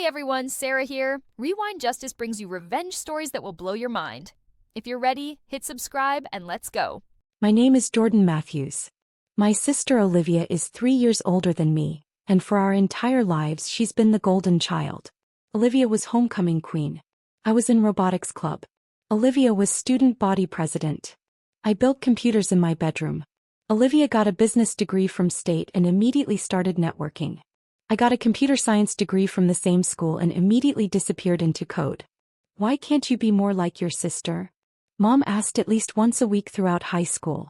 everyone, Sarah here. Rewind Justice brings you revenge stories that will blow your mind. If you're ready, hit subscribe and let's go. My name is Jordan Matthews. My sister Olivia is 3 years older than me, and for our entire lives she's been the golden child. Olivia was homecoming queen. I was in robotics club. Olivia was student body president. I built computers in my bedroom. Olivia got a business degree from state and immediately started networking. I got a computer science degree from the same school and immediately disappeared into code. Why can't you be more like your sister? Mom asked at least once a week throughout high school.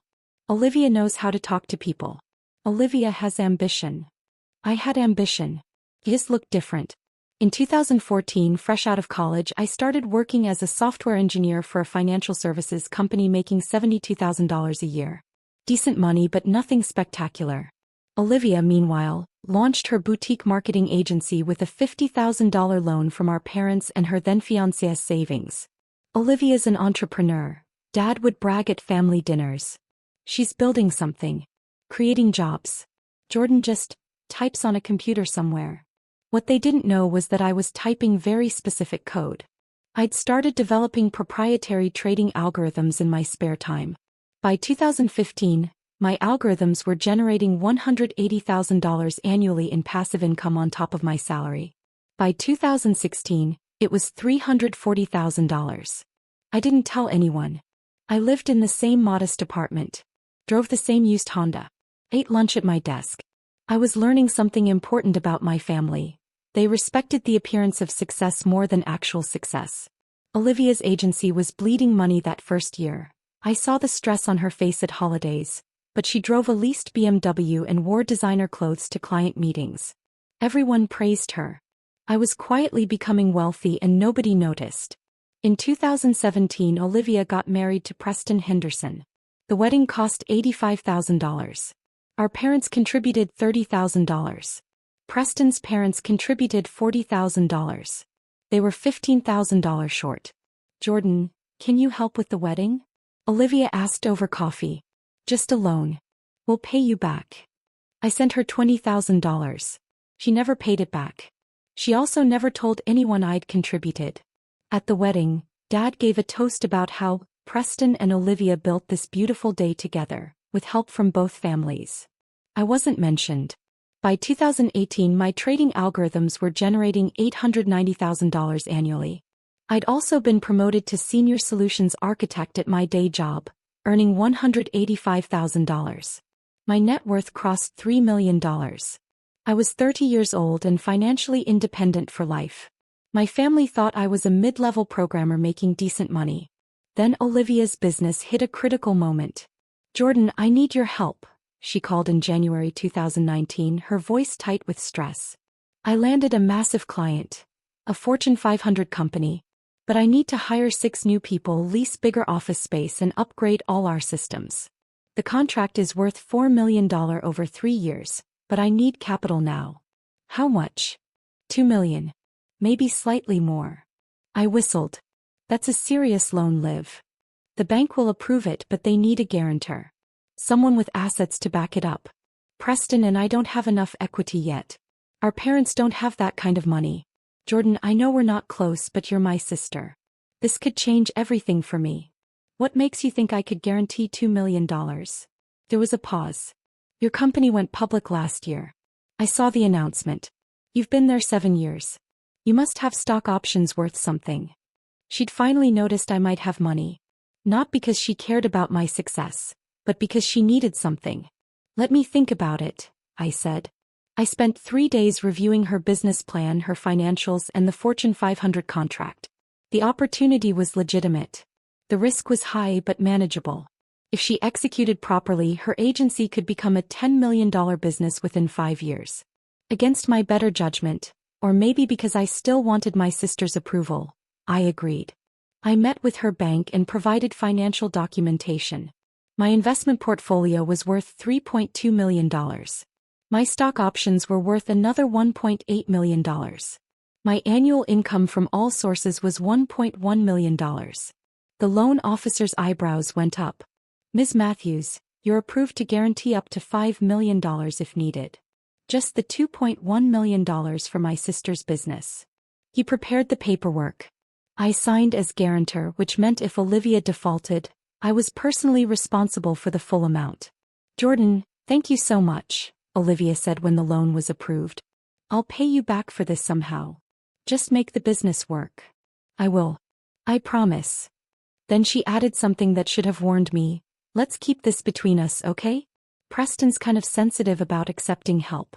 Olivia knows how to talk to people. Olivia has ambition. I had ambition. His looked different. In 2014, fresh out of college, I started working as a software engineer for a financial services company making $72,000 a year. Decent money but nothing spectacular. Olivia, meanwhile, launched her boutique marketing agency with a $50,000 loan from our parents and her then-fiancé's savings. Olivia's an entrepreneur. Dad would brag at family dinners. She's building something. Creating jobs. Jordan just types on a computer somewhere. What they didn't know was that I was typing very specific code. I'd started developing proprietary trading algorithms in my spare time. By 2015, my algorithms were generating $180,000 annually in passive income on top of my salary. By 2016, it was $340,000. I didn't tell anyone. I lived in the same modest apartment, drove the same used Honda, ate lunch at my desk. I was learning something important about my family. They respected the appearance of success more than actual success. Olivia's agency was bleeding money that first year. I saw the stress on her face at holidays, but she drove a leased BMW and wore designer clothes to client meetings. Everyone praised her. I was quietly becoming wealthy and nobody noticed. In 2017, Olivia got married to Preston Henderson. The wedding cost $85,000. Our parents contributed $30,000. Preston's parents contributed $40,000. They were $15,000 short. Jordan, can you help with the wedding? Olivia asked over coffee. Just a loan. We'll pay you back. I sent her $20,000. She never paid it back. She also never told anyone I'd contributed. At the wedding, Dad gave a toast about how Preston and Olivia built this beautiful day together, with help from both families. I wasn't mentioned. By 2018, my trading algorithms were generating $890,000 annually. I'd also been promoted to senior solutions architect at my day job, earning $185,000. My net worth crossed $3 million. I was 30 years old and financially independent for life. My family thought I was a mid-level programmer making decent money. Then Olivia's business hit a critical moment. Jordan, I need your help, she called in January 2019, her voice tight with stress. I landed a massive client, a Fortune 500 company. But I need to hire 6 new people, lease bigger office space and upgrade all our systems. The contract is worth $4 million over 3 years, but I need capital now. How much? $2 million. Maybe slightly more. I whistled. That's a serious loan, Liv. The bank will approve it, but they need a guarantor. Someone with assets to back it up. Preston and I don't have enough equity yet. Our parents don't have that kind of money. Jordan, I know we're not close, but you're my sister. This could change everything for me. What makes you think I could guarantee $2 million? There was a pause. Your company went public last year. I saw the announcement. You've been there 7 years. You must have stock options worth something. She'd finally noticed I might have money. Not because she cared about my success, but because she needed something. Let me think about it, I said. I spent 3 days reviewing her business plan, her financials, and the Fortune 500 contract. The opportunity was legitimate. The risk was high but manageable. If she executed properly, her agency could become a $10 million business within 5 years. Against my better judgment, or maybe because I still wanted my sister's approval, I agreed. I met with her bank and provided financial documentation. My investment portfolio was worth $3.2 million. My stock options were worth another $1.8 million. My annual income from all sources was $1.1 million. The loan officer's eyebrows went up. Ms. Matthews, you're approved to guarantee up to $5 million if needed. Just the $2.1 million for my sister's business. He prepared the paperwork. I signed as guarantor, which meant if Olivia defaulted, I was personally responsible for the full amount. Jordan, thank you so much, Olivia said when the loan was approved. I'll pay you back for this somehow. Just make the business work. I will. I promise. Then she added something that should have warned me. Let's keep this between us, okay? Preston's kind of sensitive about accepting help.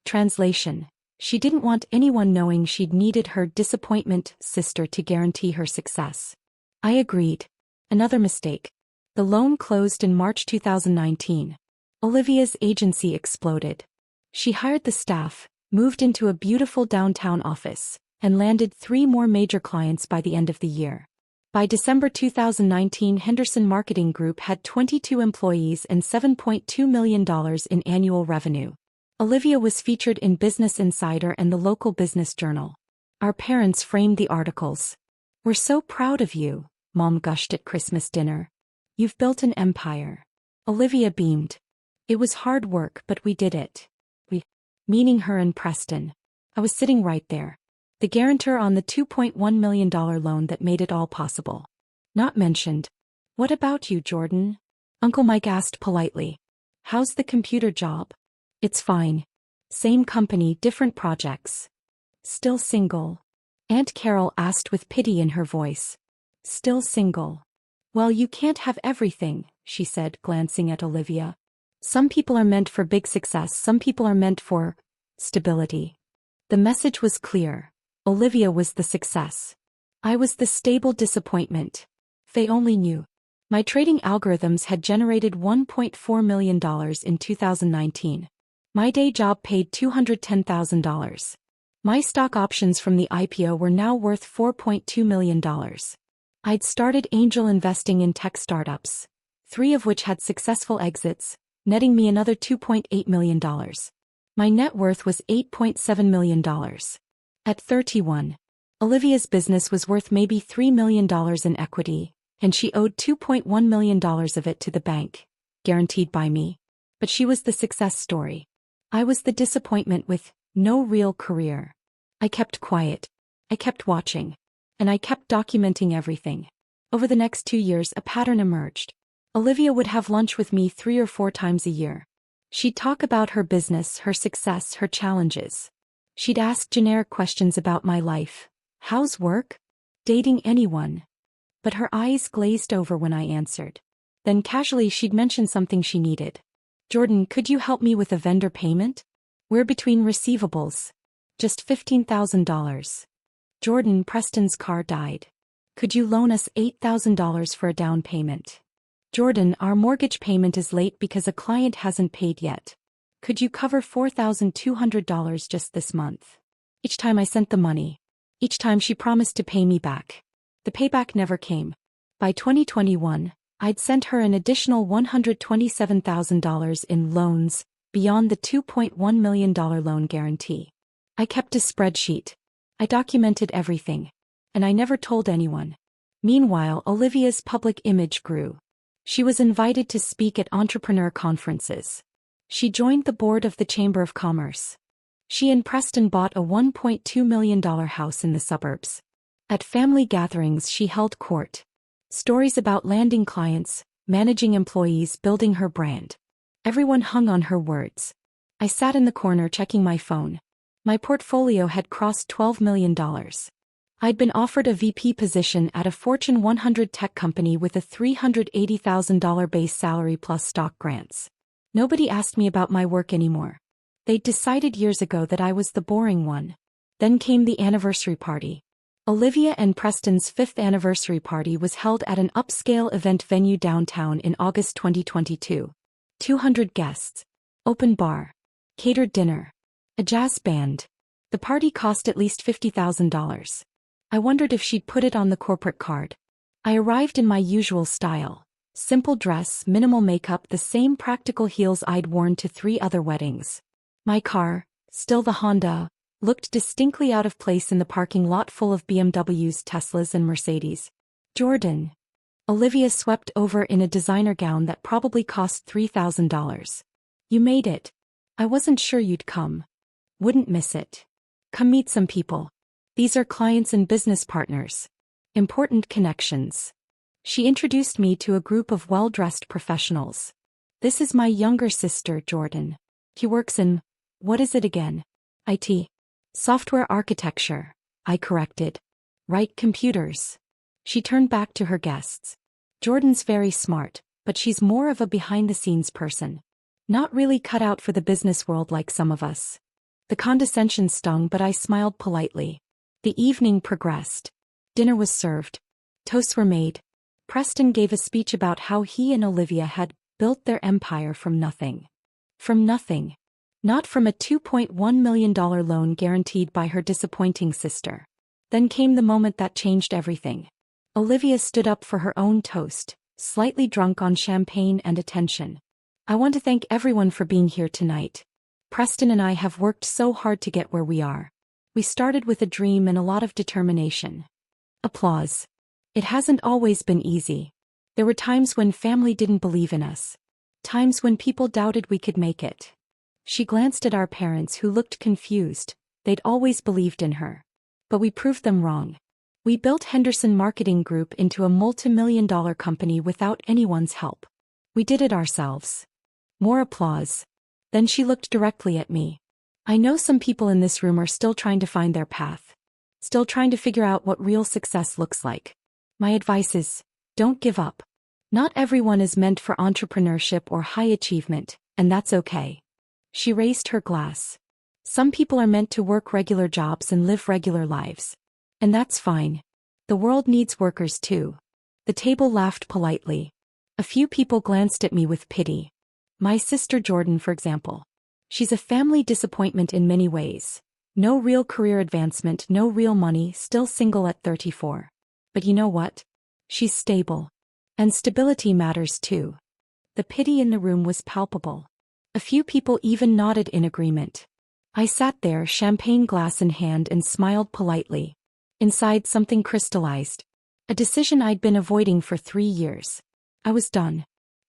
Translation. She didn't want anyone knowing she'd needed her disappointment sister to guarantee her success. I agreed. Another mistake. The loan closed in March 2019. Olivia's agency exploded. She hired the staff, moved into a beautiful downtown office, and landed 3 more major clients by the end of the year. By December 2019, Henderson Marketing Group had 22 employees and $7.2 million in annual revenue. Olivia was featured in Business Insider and the local business journal. Our parents framed the articles. "We're so proud of you," Mom gushed at Christmas dinner. "You've built an empire." Olivia beamed. "It was hard work, but we did it." We, meaning her and Preston. I was sitting right there. The guarantor on the $2.1 million loan that made it all possible. Not mentioned. "What about you, Jordan?" Uncle Mike asked politely. "How's the computer job?" "It's fine. Same company, different projects." "Still single?" Aunt Carol asked with pity in her voice. "Still single." "Well, you can't have everything," she said, glancing at Olivia. "Some people are meant for big success, some people are meant for stability." The message was clear. Olivia was the success. I was the stable disappointment. Faye only knew. My trading algorithms had generated $1.4 million in 2019. My day job paid $210,000. My stock options from the IPO were now worth $4.2 million. I'd started angel investing in tech startups, 3 of which had successful exits, netting me another $2.8 million. My net worth was $8.7 million. At 31, Olivia's business was worth maybe $3 million in equity, and she owed $2.1 million of it to the bank, guaranteed by me. But she was the success story. I was the disappointment with no real career. I kept quiet. I kept watching. And I kept documenting everything. Over the next 2 years, a pattern emerged. Olivia would have lunch with me 3 or 4 times a year. She'd talk about her business, her success, her challenges. She'd ask generic questions about my life. How's work? Dating anyone? But her eyes glazed over when I answered. Then casually she'd mention something she needed. Jordan, could you help me with a vendor payment? We're between receivables. Just $15,000. Jordan, Preston's car died. Could you loan us $8,000 for a down payment? Jordan, our mortgage payment is late because a client hasn't paid yet. Could you cover $4,200 just this month? Each time I sent the money. Each time she promised to pay me back. The payback never came. By 2021, I'd sent her an additional $127,000 in loans, beyond the $2.1 million loan guarantee. I kept a spreadsheet. I documented everything. And I never told anyone. Meanwhile, Olivia's public image grew. She was invited to speak at entrepreneur conferences. She joined the board of the Chamber of Commerce. She and Preston bought a $1.2 million house in the suburbs. At family gatherings she held court. Stories about landing clients, managing employees, building her brand. Everyone hung on her words. I sat in the corner checking my phone. My portfolio had crossed $12 million. I'd been offered a VP position at a Fortune 100 tech company with a $380,000 base salary plus stock grants. Nobody asked me about my work anymore. They'd decided years ago that I was the boring one. Then came the anniversary party. Olivia and Preston's 5th anniversary party was held at an upscale event venue downtown in August 2022. 200 guests. Open bar. Catered dinner. A jazz band. The party cost at least $50,000. I wondered if she'd put it on the corporate card. I arrived in my usual style. Simple dress, minimal makeup, the same practical heels I'd worn to 3 other weddings. My car, still the Honda, looked distinctly out of place in the parking lot full of BMWs, Teslas and Mercedes. Jordan. Olivia swept over in a designer gown that probably cost $3,000. You made it. I wasn't sure you'd come. Wouldn't miss it. Come meet some people. These are clients and business partners. Important connections. She introduced me to a group of well-dressed professionals. This is my younger sister, Jordan. He works in, what is it again? IT. Software architecture, I corrected. Right, computers. She turned back to her guests. Jordan's very smart, but she's more of a behind-the-scenes person. Not really cut out for the business world like some of us. The condescension stung, but I smiled politely. The evening progressed. Dinner was served. Toasts were made. Preston gave a speech about how he and Olivia had built their empire from nothing. From nothing. Not from a $2.1 million loan guaranteed by her disappointing sister. Then came the moment that changed everything. Olivia stood up for her own toast, slightly drunk on champagne and attention. I want to thank everyone for being here tonight. Preston and I have worked so hard to get where we are. We started with a dream and a lot of determination. Applause. It hasn't always been easy. There were times when family didn't believe in us. Times when people doubted we could make it. She glanced at our parents who looked confused. They'd always believed in her. But we proved them wrong. We built Henderson Marketing Group into a multi-million-dollar company without anyone's help. We did it ourselves. More applause. Then she looked directly at me. I know some people in this room are still trying to find their path. Still trying to figure out what real success looks like. My advice is, don't give up. Not everyone is meant for entrepreneurship or high achievement, and that's okay. She raised her glass. Some people are meant to work regular jobs and live regular lives. And that's fine. The world needs workers too. The table laughed politely. A few people glanced at me with pity. My sister Jordan, for example. She's a family disappointment in many ways. No real career advancement, no real money, still single at 34. But you know what? She's stable. And stability matters too. The pity in the room was palpable. A few people even nodded in agreement. I sat there, champagne glass in hand, and smiled politely. Inside, something crystallized. A decision I'd been avoiding for 3 years. I was done.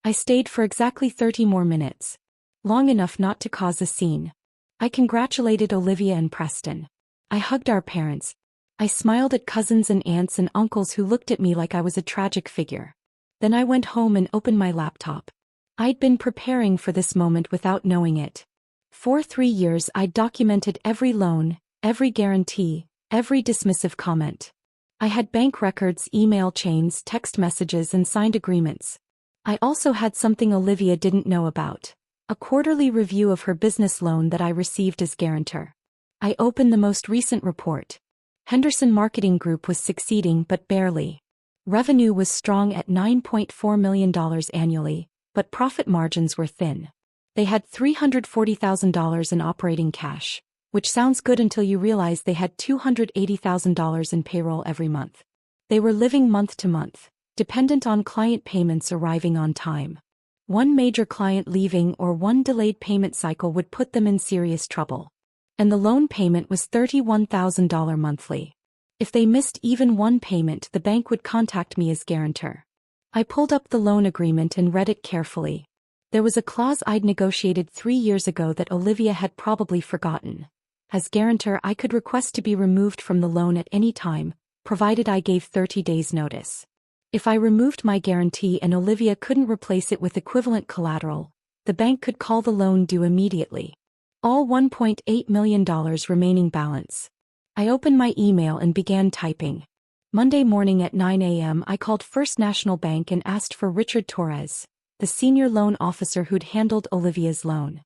I stayed for exactly 30 more minutes. Long enough not to cause a scene. I congratulated Olivia and Preston. I hugged our parents. I smiled at cousins and aunts and uncles who looked at me like I was a tragic figure. Then I went home and opened my laptop. I'd been preparing for this moment without knowing it. For 3 years I'd documented every loan, every guarantee, every dismissive comment. I had bank records, email chains, text messages, and signed agreements. I also had something Olivia didn't know about. A quarterly review of her business loan that I received as guarantor. I opened the most recent report. Henderson Marketing Group was succeeding, but barely. Revenue was strong at $9.4 million annually, but profit margins were thin. They had $340,000 in operating cash, which sounds good until you realize they had $280,000 in payroll every month. They were living month to month, dependent on client payments arriving on time. One major client leaving or one delayed payment cycle would put them in serious trouble. And the loan payment was $31,000 monthly. If they missed even one payment, the bank would contact me as guarantor. I pulled up the loan agreement and read it carefully. There was a clause I'd negotiated 3 years ago that Olivia had probably forgotten. As guarantor, I could request to be removed from the loan at any time, provided I gave 30 days notice. If I removed my guarantee and Olivia couldn't replace it with equivalent collateral, the bank could call the loan due immediately. All $1.8 million remaining balance. I opened my email and began typing. Monday morning at 9 a.m. I called First National Bank and asked for Richard Torres, the senior loan officer who'd handled Olivia's loan.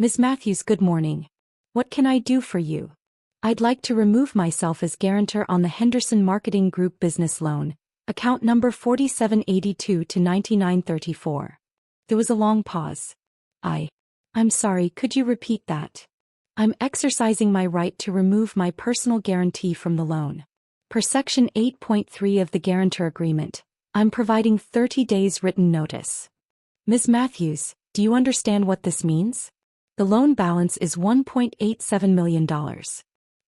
Ms. Matthews, good morning. What can I do for you? I'd like to remove myself as guarantor on the Henderson Marketing Group business loan. Account number 4782 to 9934. There was a long pause. I'm sorry, could you repeat that? I'm exercising my right to remove my personal guarantee from the loan. Per Section 8.3 of the Guarantor Agreement, I'm providing 30 days written notice. Ms. Matthews, do you understand what this means? The loan balance is $1.87 million.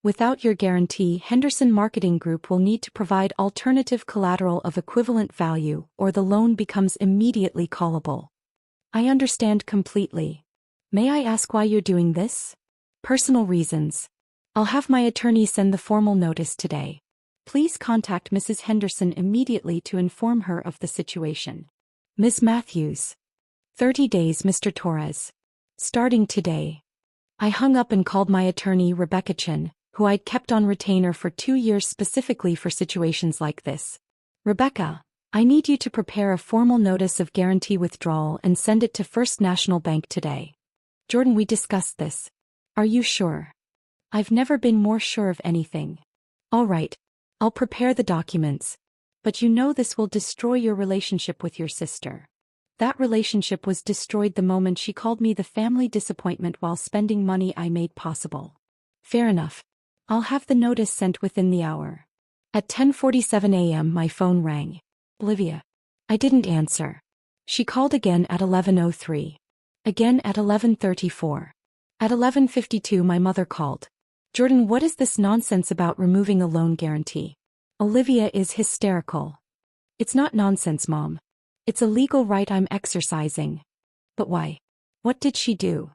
Without your guarantee, Henderson Marketing Group will need to provide alternative collateral of equivalent value, or the loan becomes immediately callable. I understand completely. May I ask why you're doing this? Personal reasons. I'll have my attorney send the formal notice today. Please contact Mrs. Henderson immediately to inform her of the situation. Ms. Matthews. 30 days, Mr. Torres. Starting today. I hung up and called my attorney, Rebecca Chin, who I'd kept on retainer for 2 years specifically for situations like this. Rebecca, I need you to prepare a formal notice of guarantee withdrawal and send it to First National Bank today. Jordan, we discussed this. Are you sure? I've never been more sure of anything. All right. I'll prepare the documents. But you know this will destroy your relationship with your sister. That relationship was destroyed the moment she called me the family disappointment while spending money I made possible. Fair enough. I'll have the notice sent within the hour. At 10:47 a.m. my phone rang. Olivia. I didn't answer. She called again at 11:03. Again at 11:34. At 11:52 my mother called. Jordan, what is this nonsense about removing a loan guarantee? Olivia is hysterical. It's not nonsense, Mom. It's a legal right I'm exercising. But why? What did she do?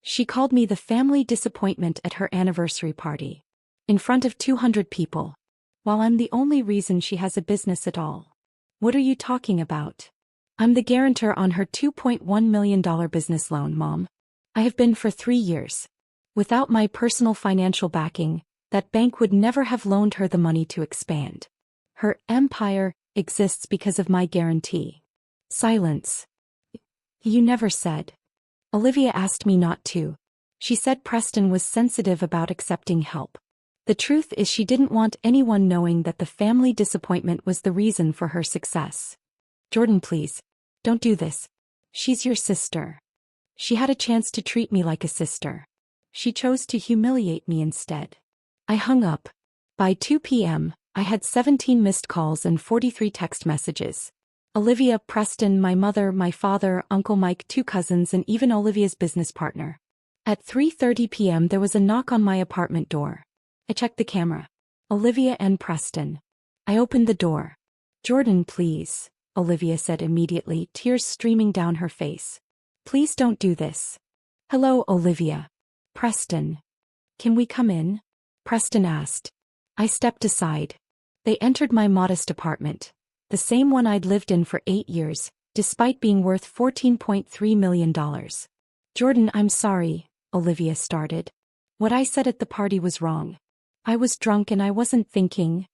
She called me the family disappointment at her anniversary party. In front of 200 people. While I'm the only reason she has a business at all. What are you talking about? I'm the guarantor on her $2.1 million business loan, Mom. I have been for 3 years. Without my personal financial backing, that bank would never have loaned her the money to expand. Her empire exists because of my guarantee. Silence. You never said. Olivia asked me not to. She said Preston was sensitive about accepting help. The truth is she didn't want anyone knowing that the family disappointment was the reason for her success. Jordan, please. Don't do this. She's your sister. She had a chance to treat me like a sister. She chose to humiliate me instead. I hung up. By 2 p.m., I had 17 missed calls and 43 text messages. Olivia, Preston, my mother, my father, Uncle Mike, 2 cousins, and even Olivia's business partner. At 3:30 p.m. there was a knock on my apartment door. I checked the camera. Olivia and Preston. I opened the door. Jordan, please, Olivia said immediately, tears streaming down her face. Please don't do this. Hello, Olivia. Preston. Can we come in? Preston asked. I stepped aside. They entered my modest apartment, the same one I'd lived in for 8 years, despite being worth $14.3 million. Jordan, I'm sorry, Olivia started. What I said at the party was wrong. I was drunk and I wasn't thinking.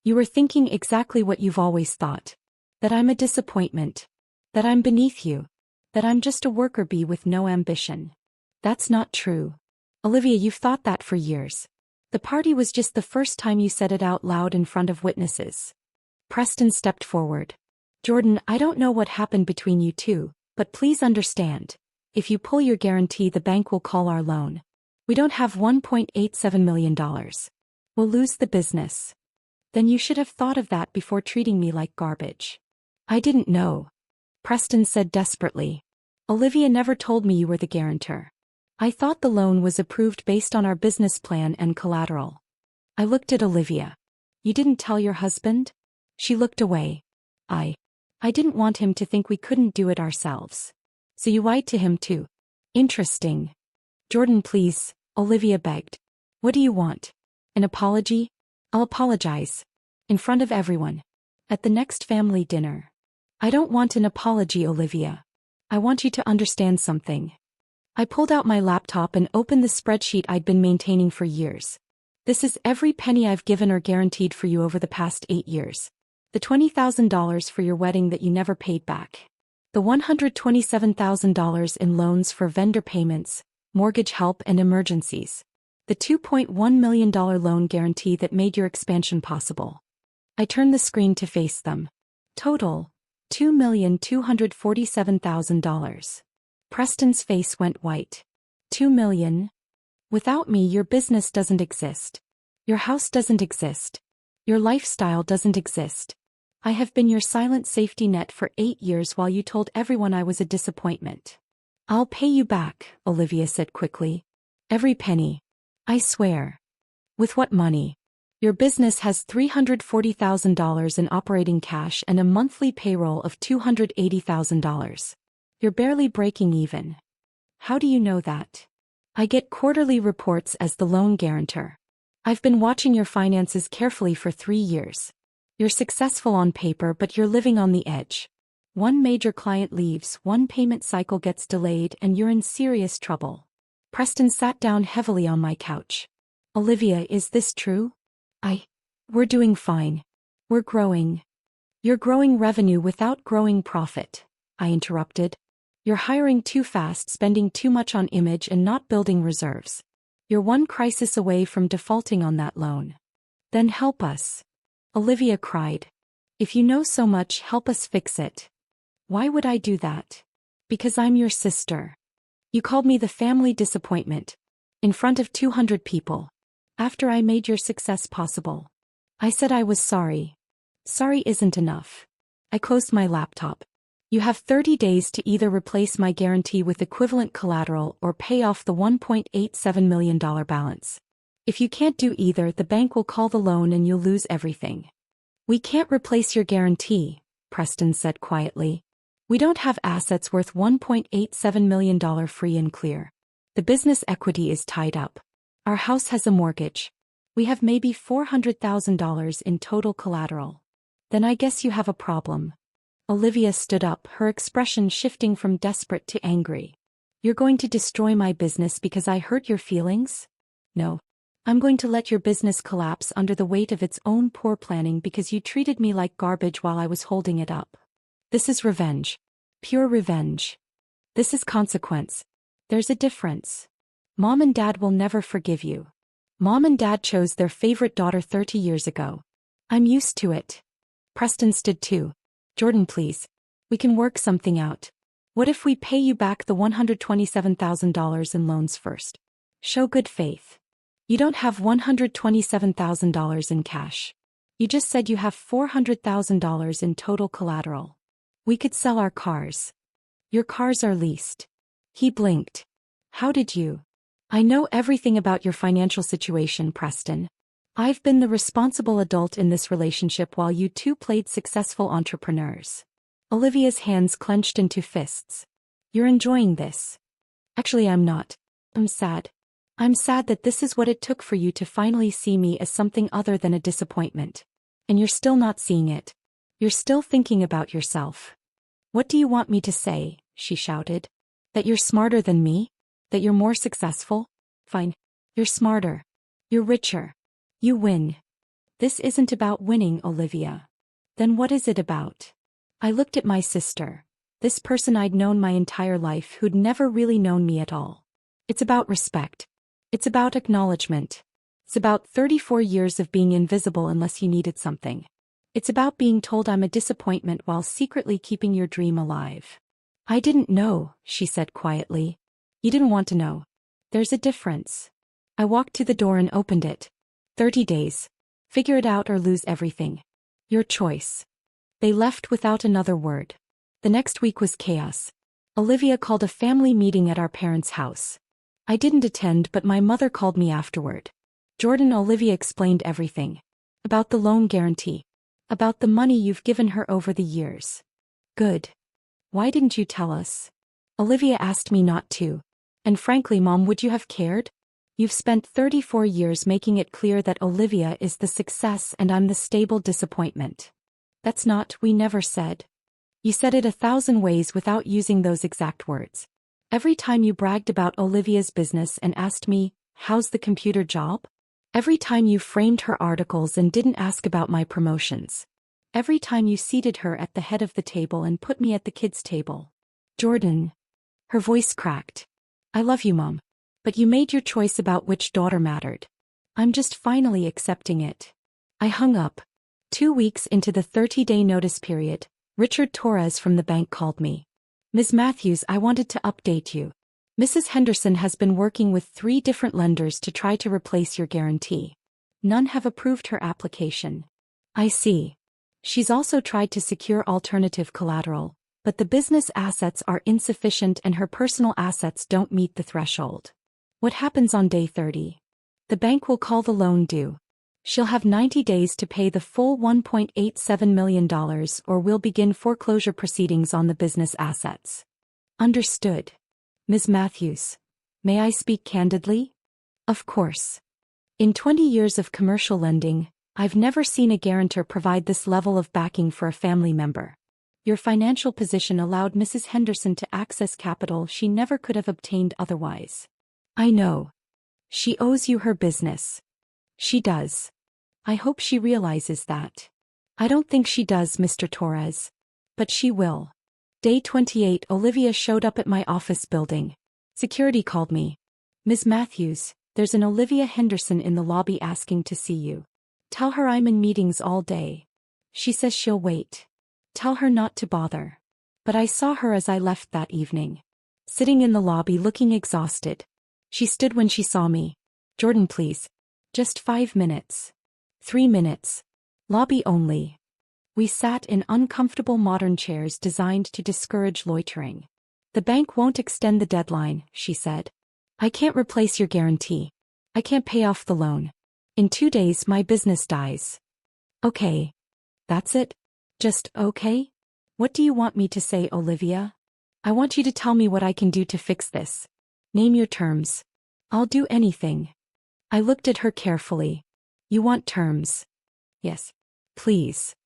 You were thinking exactly what you've always thought. That I'm a disappointment. That I'm beneath you. That I'm just a worker bee with no ambition. That's not true. Olivia, you've thought that for years. The party was just the first time you said it out loud in front of witnesses. Preston stepped forward. Jordan, I don't know what happened between you two, but please understand. If you pull your guarantee, the bank will call our loan. We don't have $1.87 million. We'll lose the business. Then you should have thought of that before treating me like garbage. I didn't know. Preston said desperately. Olivia never told me you were the guarantor. I thought the loan was approved based on our business plan and collateral. I looked at Olivia. You didn't tell your husband? She looked away. I didn't want him to think we couldn't do it ourselves. So you lied to him too. Interesting. Jordan, please, Olivia begged. What do you want? An apology? I'll apologize. In front of everyone. At the next family dinner. I don't want an apology, Olivia. I want you to understand something. I pulled out my laptop and opened the spreadsheet I'd been maintaining for years. This is every penny I've given or guaranteed for you over the past 8 years. The $20,000 for your wedding that you never paid back. The $127,000 in loans for vendor payments, mortgage help and emergencies. The $2.1 million loan guarantee that made your expansion possible. I turned the screen to face them. Total, $2,247,000. Preston's face went white. $2 million? Without me, your business doesn't exist. Your house doesn't exist. Your lifestyle doesn't exist. I have been your silent safety net for 8 years while you told everyone I was a disappointment. I'll pay you back, Olivia said quickly. Every penny. I swear. With what money? Your business has $340,000 in operating cash and a monthly payroll of $280,000. You're barely breaking even. How do you know that? I get quarterly reports as the loan guarantor. I've been watching your finances carefully for 3 years. You're successful on paper, but you're living on the edge. One major client leaves, one payment cycle gets delayed, and you're in serious trouble. Preston sat down heavily on my couch. Olivia, is this true? We're doing fine. We're growing. You're growing revenue without growing profit, I interrupted. You're hiring too fast, spending too much on image and not building reserves. You're one crisis away from defaulting on that loan. Then help us. Olivia cried. If you know so much, help us fix it. Why would I do that? Because I'm your sister. You called me the family disappointment. In front of 200 people. After I made your success possible. I said I was sorry. Sorry isn't enough. I closed my laptop. You have 30 days to either replace my guarantee with equivalent collateral or pay off the $1.87 million balance. If you can't do either, the bank will call the loan and you'll lose everything. We can't replace your guarantee, Preston said quietly. We don't have assets worth $1.87 million free and clear. The business equity is tied up. Our house has a mortgage. We have maybe $400,000 in total collateral. Then I guess you have a problem. Olivia stood up, her expression shifting from desperate to angry. You're going to destroy my business because I hurt your feelings? No. I'm going to let your business collapse under the weight of its own poor planning because you treated me like garbage while I was holding it up. This is revenge. Pure revenge. This is consequence. There's a difference. Mom and Dad will never forgive you. Mom and Dad chose their favorite daughter 30 years ago. I'm used to it. Preston stood too. Jordan, please. We can work something out. What if we pay you back the $127,000 in loans first? Show good faith. You don't have $127,000 in cash. You just said you have $400,000 in total collateral. We could sell our cars. Your cars are leased. He blinked. How did you? I know everything about your financial situation, Preston. I've been the responsible adult in this relationship while you two played successful entrepreneurs. Olivia's hands clenched into fists. You're enjoying this. Actually, I'm not. I'm sad. I'm sad that this is what it took for you to finally see me as something other than a disappointment. And you're still not seeing it. You're still thinking about yourself. What do you want me to say? She shouted. That you're smarter than me? That you're more successful? Fine. You're smarter. You're richer. You win. This isn't about winning, Olivia. Then what is it about? I looked at my sister. This person I'd known my entire life who'd never really known me at all. It's about respect. It's about acknowledgement. It's about 34 years of being invisible unless you needed something. It's about being told I'm a disappointment while secretly keeping your dream alive. I didn't know, she said quietly. You didn't want to know. There's a difference. I walked to the door and opened it. 30 days. Figure it out or lose everything. Your choice. They left without another word. The next week was chaos. Olivia called a family meeting at our parents' house. I didn't attend, but my mother called me afterward. Jordan, Olivia explained everything. About the loan guarantee. About the money you've given her over the years. Good. Why didn't you tell us? Olivia asked me not to. And frankly, Mom, would you have cared? You've spent 34 years making it clear that Olivia is the success and I'm the stable disappointment. That's not, we never said. You said it 1,000 ways without using those exact words. Every time you bragged about Olivia's business and asked me, how's the computer job? Every time you framed her articles and didn't ask about my promotions. Every time you seated her at the head of the table and put me at the kids' table. Jordan. Her voice cracked. I love you, Mom. But you made your choice about which daughter mattered. I'm just finally accepting it. I hung up. 2 weeks into the 30-day notice period, Richard Torres from the bank called me. Ms. Matthews, I wanted to update you. Mrs. Henderson has been working with 3 different lenders to try to replace your guarantee. None have approved her application. I see. She's also tried to secure alternative collateral, but the business assets are insufficient and her personal assets don't meet the threshold. What happens on day 30? The bank will call the loan due. She'll have 90 days to pay the full $1.87 million or we'll begin foreclosure proceedings on the business assets. Understood. Ms. Matthews, may I speak candidly? Of course. In 20 years of commercial lending, I've never seen a guarantor provide this level of backing for a family member. Your financial position allowed Mrs. Henderson to access capital she never could have obtained otherwise. I know. She owes you her business. She does. I hope she realizes that. I don't think she does, Mr. Torres. But she will. Day 28, Olivia showed up at my office building. Security called me. Ms. Matthews, there's an Olivia Henderson in the lobby asking to see you. Tell her I'm in meetings all day. She says she'll wait. Tell her not to bother. But I saw her as I left that evening. Sitting in the lobby looking exhausted. She stood when she saw me. Jordan, please. Just 5 minutes. 3 minutes. Lobby only. We sat in uncomfortable modern chairs designed to discourage loitering. The bank won't extend the deadline, she said. I can't replace your guarantee. I can't pay off the loan. In 2 days my business dies. Okay. That's it? Just okay? What do you want me to say, Olivia? I want you to tell me what I can do to fix this. Name your terms. I'll do anything. I looked at her carefully. You want terms? Yes. Please.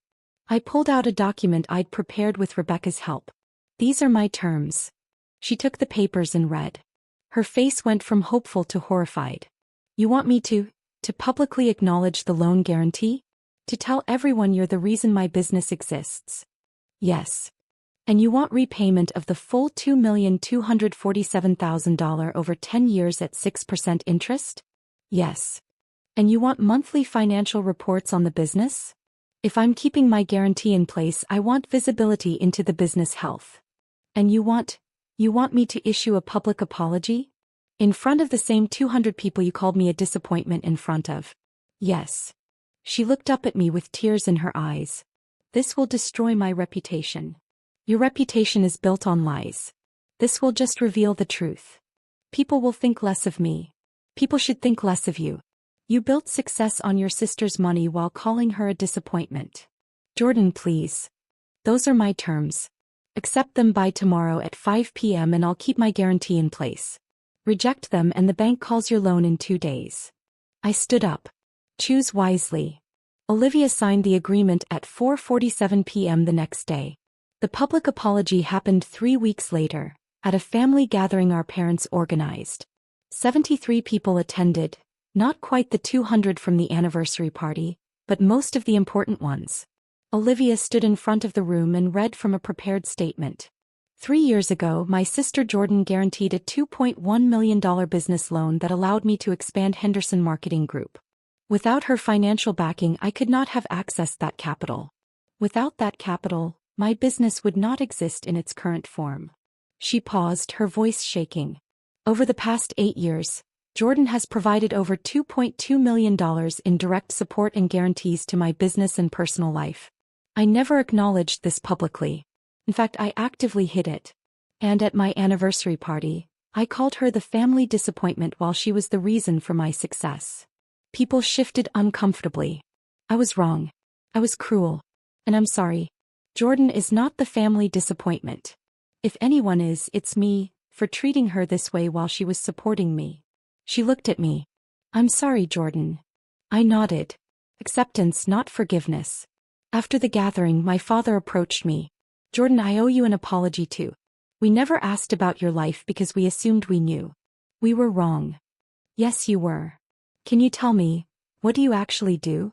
I pulled out a document I'd prepared with Rebecca's help. These are my terms. She took the papers and read. Her face went from hopeful to horrified. You want me to publicly acknowledge the loan guarantee? To tell everyone you're the reason my business exists? Yes. And you want repayment of the full $2,247,000 over 10 years at 6% interest? Yes. And you want monthly financial reports on the business? If I'm keeping my guarantee in place, I want visibility into the business health. And you want me to issue a public apology? In front of the same 200 people you called me a disappointment in front of? Yes. She looked up at me with tears in her eyes. This will destroy my reputation. Your reputation is built on lies. This will just reveal the truth. People will think less of me. People should think less of you. You built success on your sister's money while calling her a disappointment. Jordan, please. Those are my terms. Accept them by tomorrow at 5 p.m. and I'll keep my guarantee in place. Reject them and the bank calls your loan in 2 days. I stood up. Choose wisely. Olivia signed the agreement at 4:47 p.m. the next day. The public apology happened 3 weeks later, at a family gathering our parents organized. 73 people attended, not quite the 200 from the anniversary party, but most of the important ones. Olivia stood in front of the room and read from a prepared statement. 3 years ago, my sister Jordan guaranteed a $2.1 million business loan that allowed me to expand Henderson Marketing Group. Without her financial backing, I could not have accessed that capital. Without that capital, my business would not exist in its current form. She paused, her voice shaking. Over the past 8 years, Jordan has provided over $2.2 million in direct support and guarantees to my business and personal life. I never acknowledged this publicly. In fact, I actively hid it. And at my anniversary party, I called her the family disappointment while she was the reason for my success. People shifted uncomfortably. I was wrong. I was cruel. And I'm sorry. Jordan is not the family disappointment. If anyone is, it's me, for treating her this way while she was supporting me. She looked at me. I'm sorry, Jordan. I nodded. Acceptance, not forgiveness. After the gathering, my father approached me. Jordan, I owe you an apology too. We never asked about your life because we assumed we knew. We were wrong. Yes, you were. Can you tell me, what do you actually do?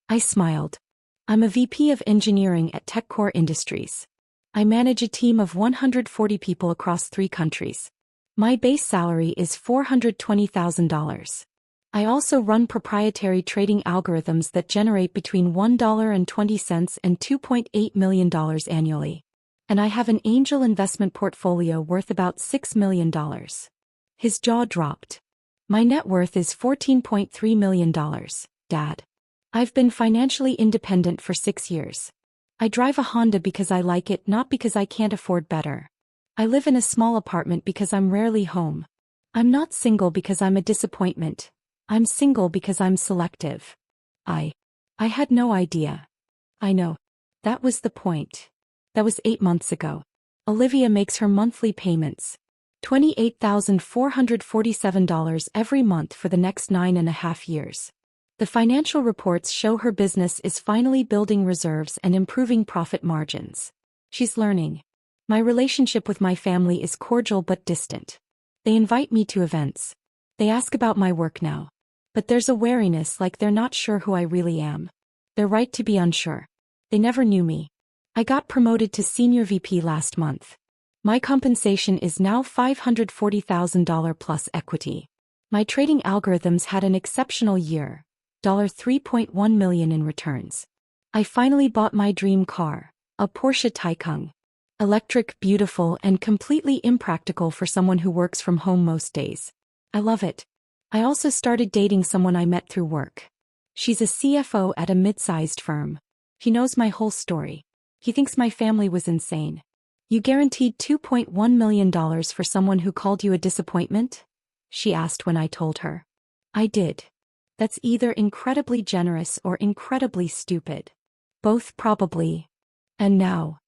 I smiled. I'm a VP of engineering at TechCore Industries. I manage a team of 140 people across 3 countries. My base salary is $420,000. I also run proprietary trading algorithms that generate between $1.20 and $2.8 million annually. And I have an angel investment portfolio worth about $6 million. His jaw dropped. My net worth is $14.3 million, Dad. I've been financially independent for 6 years. I drive a Honda because I like it, not because I can't afford better. I live in a small apartment because I'm rarely home. I'm not single because I'm a disappointment. I'm single because I'm selective. I had no idea. I know. That was the point. That was 8 months ago. Olivia makes her monthly payments. $28,447 every month for the next 9.5 years. The financial reports show her business is finally building reserves and improving profit margins. She's learning. My relationship with my family is cordial but distant. They invite me to events. They ask about my work now. But there's a wariness, like they're not sure who I really am. They're right to be unsure. They never knew me. I got promoted to senior VP last month. My compensation is now $540,000 plus equity. My trading algorithms had an exceptional year, $3.1 million in returns. I finally bought my dream car, a Porsche Taycan. Electric, beautiful, and completely impractical for someone who works from home most days. I love it. I also started dating someone I met through work. She's a CFO at a mid-sized firm. He knows my whole story. He thinks my family was insane. You guaranteed $2.1 million for someone who called you a disappointment? She asked when I told her. I did. That's either incredibly generous or incredibly stupid. Both probably. And now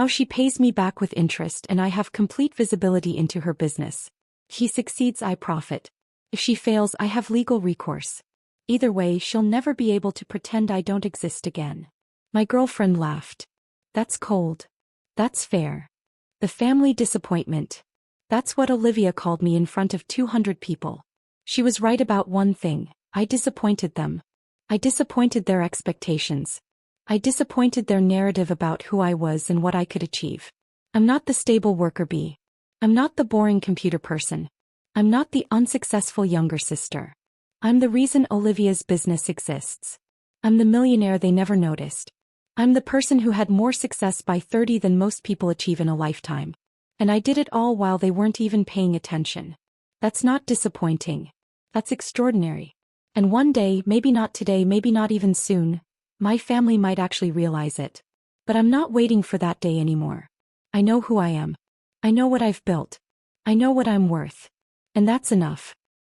she pays me back with interest and I have complete visibility into her business. He succeeds, I profit. If she fails, I have legal recourse. Either way, she'll never be able to pretend I don't exist again. My girlfriend laughed. That's cold. That's fair. The family disappointment. That's what Olivia called me in front of 200 people. She was right about one thing. I disappointed them. I disappointed their expectations. I disappointed their narrative about who I was and what I could achieve. I'm not the stable worker bee. I'm not the boring computer person. I'm not the unsuccessful younger sister. I'm the reason Olivia's business exists. I'm the millionaire they never noticed. I'm the person who had more success by 30 than most people achieve in a lifetime. And I did it all while they weren't even paying attention. That's not disappointing. That's extraordinary. And one day, maybe not today, maybe not even soon, my family might actually realize it. But I'm not waiting for that day anymore. I know who I am. I know what I've built. I know what I'm worth. And that's enough.